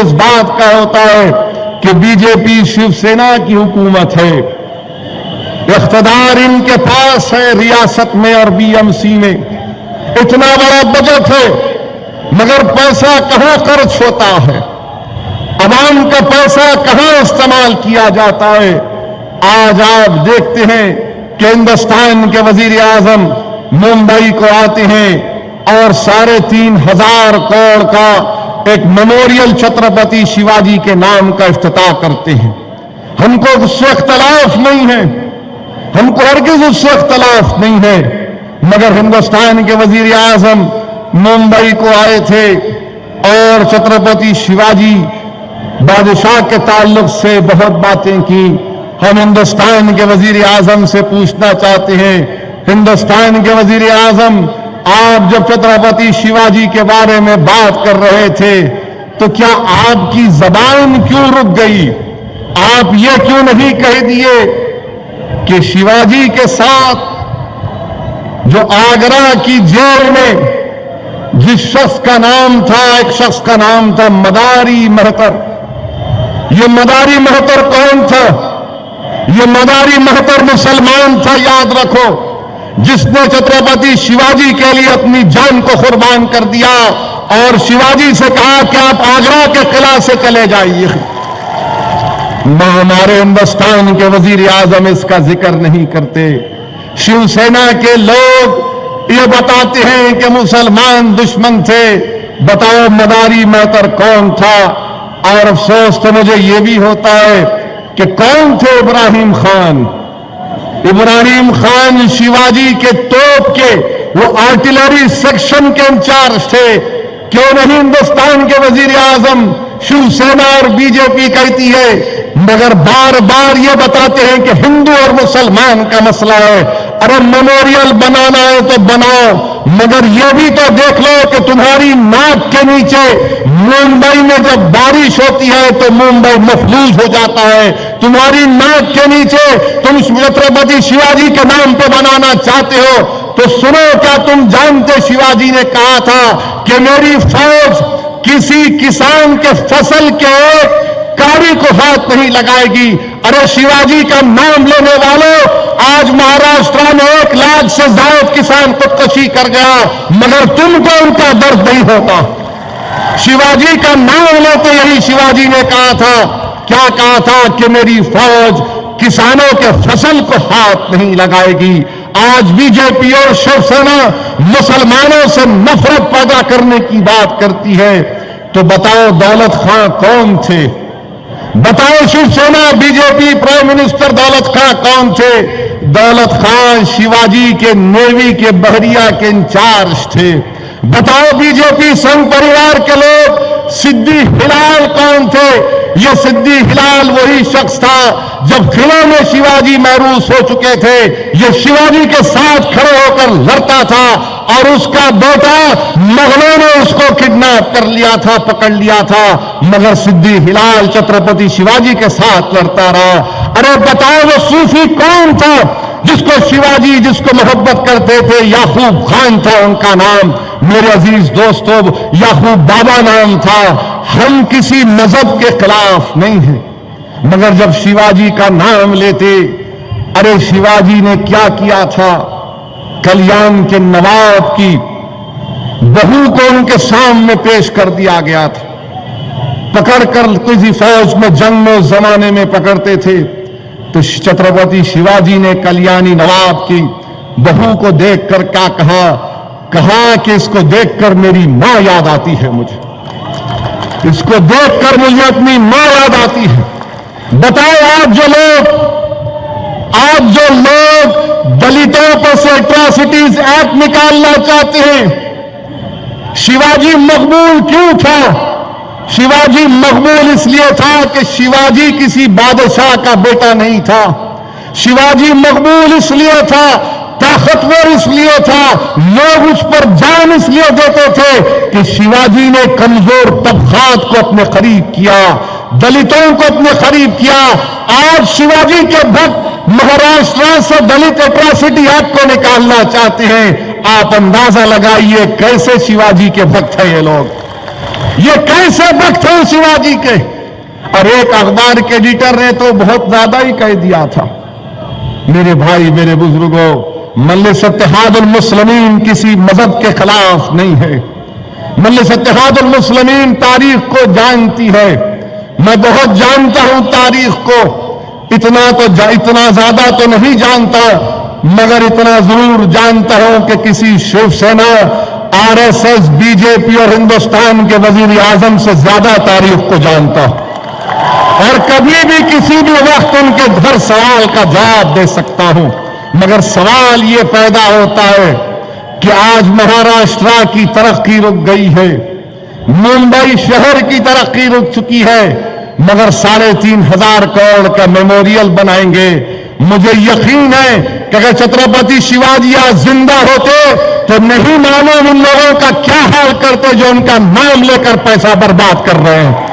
इस बात का होता है कि बीजेपी शिवसेना की हुकूमत है, इख्तिदार इनके पास है रियासत में और बीएमसी में, इतना बड़ा बजट है, मगर पैसा कहां खर्च होता है, अवाम का पैसा कहां इस्तेमाल किया जाता है। आज आप देखते हैं कि हिंदुस्तान के वजीर आजम मुंबई को आते हैं और 3,500 करोड़ का एक मेमोरियल छत्रपति शिवाजी के नाम का इफ्तिताह करते हैं। हमको उससे इख्तलाफ नहीं है, हमको हरगिज़ उससे इख्तलाफ नहीं है, मगर हिंदुस्तान के वजीर आजम मुंबई को आए थे और छत्रपति शिवाजी बादशाह के ताल्लुक से बहुत बातें की। हम हिंदुस्तान के वजीर आजम से पूछना चाहते हैं, हिंदुस्तान के वजीर आजम, आप जब छत्रपति शिवाजी के बारे में बात कर रहे थे तो क्या आपकी जबान क्यों रुक गई? आप ये क्यों नहीं कह दिए कि शिवाजी के साथ जो आगरा की जेल में जिस शख्स का नाम था, एक शख्स का नाम था मदारी महतर। ये मदारी महतर कौन था? ये मदारी महतर मुसलमान था, याद रखो, जिसने छत्रपति शिवाजी के लिए अपनी जान को कुर्बान कर दिया और शिवाजी से कहा कि आप आगरा के किला से चले जाइए। हमारे हिंदुस्तान के वजीर आजम इसका जिक्र नहीं करते। शिवसेना के लोग ये बताते हैं कि मुसलमान दुश्मन थे। बताओ मदारी महतर कौन था? और अफसोस तो मुझे ये भी होता है कि कौन थे इब्राहिम खान? इब्राहिम खान शिवाजी के तोप के वो आर्टिलरी सेक्शन के इंचार्ज थे। क्यों नहीं हिंदुस्तान के वजीर आजम शिवसेना और बीजेपी कहती है, मगर बार बार ये बताते हैं कि हिंदू और मुसलमान का मसला है। अरे मेमोरियल बनाना है तो बनाओ, मगर ये भी तो देख लो कि तुम्हारी नाक के नीचे मुंबई में जब बारिश होती है तो मुंबई मफलूज हो जाता है। तुम्हारी नाक के नीचे तुम छत्रपति शिवाजी के नाम पे बनाना चाहते हो तो सुनो, क्या तुम जानते शिवाजी ने कहा था कि मेरी फौज किसी किसान के फसल के कारी को हाथ नहीं लगाएगी। अरे शिवाजी का नाम लेने वालों, आज महाराष्ट्र में 1 लाख से ज्यादा किसान खुदकुशी कर गया, मगर तुमको उनका दर्द नहीं होता। शिवाजी का नाम लेते यही शिवाजी ने कहा था, क्या कहा था कि मेरी फौज किसानों के फसल को हाथ नहीं लगाएगी। आज बीजेपी और शिवसेना मुसलमानों से नफरत पैदा करने की बात करती है। तो बताओ दौलत खां कौन थे? बताओ शिवसेना बीजेपी प्राइम मिनिस्टर दौलत खां कौन थे? दौलत खां शिवाजी के नेवी के बहरिया के इंचार्ज थे। बताओ बीजेपी संघ परिवार के लोग सिद्दी हिलाल कौन थे? ये सिद्दी हिलाल वही शख्स था जब किले में शिवाजी महरूस हो चुके थे, ये शिवाजी के साथ खड़े होकर लड़ता था और उसका बेटा मुगलों ने उसको किडनैप कर लिया था, पकड़ लिया था, मगर सिद्दी हिलाल छत्रपति शिवाजी के साथ लड़ता रहा। अरे बताओ वो सूफी कौन था जिसको शिवाजी जिसको मोहब्बत करते थे? याकूब खान था उनका नाम। मेरे अजीज दोस्तों, याकूब बाबा नाम था। हम किसी मजहब के खिलाफ नहीं हैं, मगर जब शिवाजी का नाम लेते, अरे शिवाजी ने क्या किया था? कल्याण के नवाब की बहू को उनके सामने पेश कर दिया गया था, पकड़कर किसी फौज में जंग में उस जमाने में पकड़ते थे। तो छत्रपति शिवाजी ने कल्याणी नवाब की बहू को देखकर क्या कहा? कहा कि इसको देखकर मेरी मां याद आती है, मुझे इसको देखकर मुझे अपनी मां याद आती है। बताओ आज जो लोग दलितों पर से एट्रॉसिटीज एक्ट निकालना चाहते हैं, शिवाजी मकबूल क्यों था? शिवाजी मकबूल इसलिए था कि शिवाजी किसी बादशाह का बेटा नहीं था। शिवाजी मकबूल इसलिए था, ताकतवर इसलिए था, लोग उस पर जान इसलिए देते थे कि शिवाजी ने कमजोर तबकात को अपने करीब किया, दलितों को अपने करीब किया। आज शिवाजी के भक्त महाराष्ट्र से दलित एट्रॉसिटी एक्ट को निकालना चाहते हैं। आप अंदाजा लगाइए कैसे शिवाजी के भक्त हैं ये लोग। یہ کیسے وقت ہیں شیواجی کے؟ اور ایک اخبار کے ایڈیٹر نے تو بہت زیادہ ہی کہہ دیا تھا۔ میرے بھائی، میرے بزرگوں، مجلس اتحاد المسلمین کسی مذہب کے خلاف نہیں ہے۔ مجلس اتحاد المسلمین تاریخ کو جانتی ہے۔ میں بہت جانتا ہوں تاریخ کو، اتنا زیادہ تو نہیں جانتا، مگر اتنا ضرور جانتا ہوں کہ کسی Shiv Sena, R S S, B J P اور ہندوستان کے وزیر اعظم سے زیادہ تاریخ کو جانتا ہوں، اور کبھی بھی کسی بھی وقت ان کے ہر سوال کا جواب دے سکتا ہوں۔ مگر سوال یہ پیدا ہوتا ہے کہ آج مہاراشٹر کی ترقی رک گئی ہے، ممبئی شہر کی ترقی رک چکی ہے، مگر 3,500 کروڑ کا میموریل بنائیں گے۔ مجھے یقین ہے کہ اگر چھترپتی شیواجی آج زندہ ہوتے تو نہیں معلوم ان لوگوں کا کیا حال کرتے جو ان کا نام لے کر پیسہ برباد کر رہے ہیں۔